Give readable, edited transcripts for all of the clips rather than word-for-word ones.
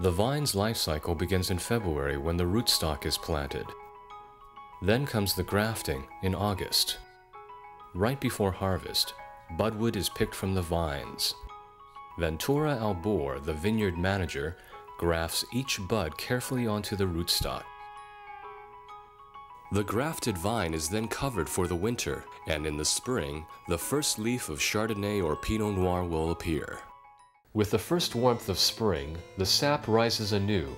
The vine's life cycle begins in February when the rootstock is planted. Then comes the grafting in August. Right before harvest, budwood is picked from the vines. Ventura Albor, the vineyard manager, grafts each bud carefully onto the rootstock. The grafted vine is then covered for the winter, and in the spring, the first leaf of Chardonnay or Pinot Noir will appear. With the first warmth of spring, the sap rises anew,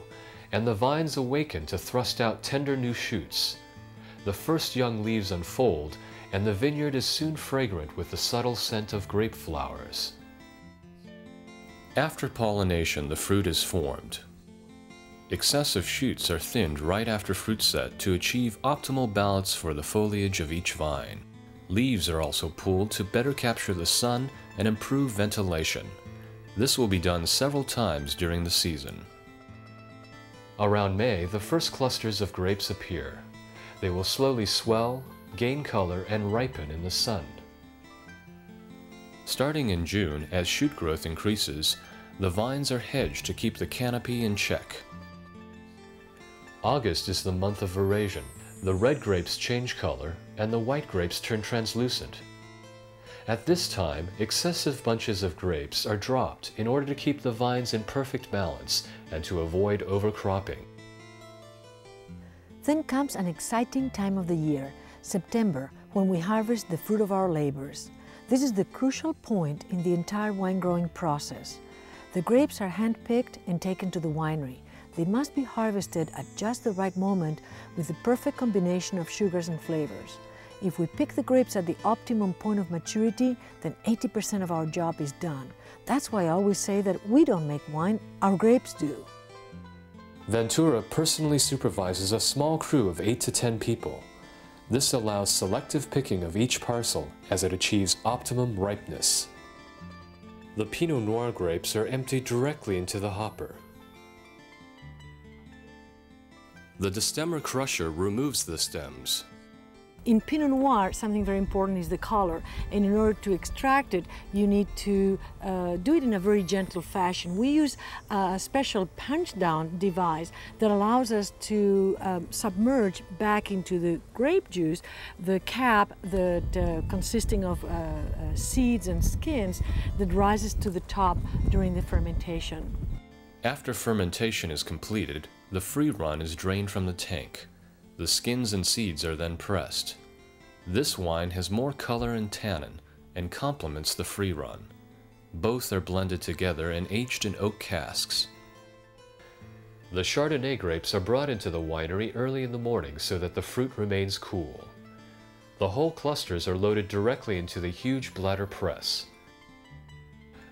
and the vines awaken to thrust out tender new shoots. The first young leaves unfold, and the vineyard is soon fragrant with the subtle scent of grape flowers. After pollination, the fruit is formed. Excessive shoots are thinned right after fruit set to achieve optimal balance for the foliage of each vine. Leaves are also pulled to better capture the sun and improve ventilation. This will be done several times during the season. Around May, the first clusters of grapes appear. They will slowly swell, gain color, and ripen in the sun. Starting in June, as shoot growth increases, the vines are hedged to keep the canopy in check. August is the month of veraison. The red grapes change color, and the white grapes turn translucent. At this time, excessive bunches of grapes are dropped in order to keep the vines in perfect balance and to avoid overcropping. Then comes an exciting time of the year, September, when we harvest the fruit of our labors. This is the crucial point in the entire wine growing process. The grapes are hand-picked and taken to the winery. They must be harvested at just the right moment with the perfect combination of sugars and flavors. If we pick the grapes at the optimum point of maturity, then 80% of our job is done. That's why I always say that we don't make wine, our grapes do. Ventura personally supervises a small crew of 8 to 10 people. This allows selective picking of each parcel as it achieves optimum ripeness. The Pinot Noir grapes are emptied directly into the hopper. The destemmer crusher removes the stems. In Pinot Noir, something very important is the color, and in order to extract it, you need to do it in a very gentle fashion. We use a special punch-down device that allows us to submerge back into the grape juice the cap that consisting of seeds and skins that rises to the top during the fermentation. After fermentation is completed, the free run is drained from the tank. The skins and seeds are then pressed. This wine has more color and tannin and complements the free run. Both are blended together and aged in oak casks. The Chardonnay grapes are brought into the winery early in the morning so that the fruit remains cool. The whole clusters are loaded directly into the huge bladder press.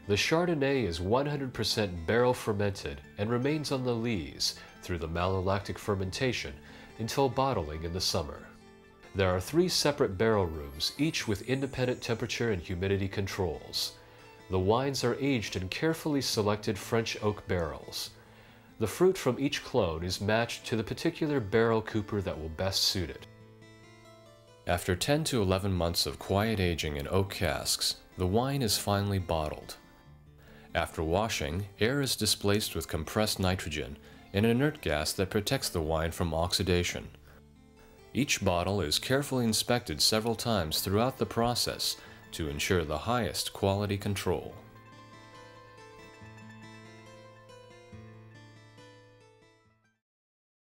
The Chardonnay is 100% barrel fermented and remains on the lees through the malolactic fermentation until bottling in the summer. There are 3 separate barrel rooms, each with independent temperature and humidity controls. The wines are aged in carefully selected French oak barrels. The fruit from each clone is matched to the particular barrel cooper that will best suit it. After 10 to 11 months of quiet aging in oak casks, the wine is finally bottled. After washing, air is displaced with compressed nitrogen, an inert gas that protects the wine from oxidation. Each bottle is carefully inspected several times throughout the process to ensure the highest quality control.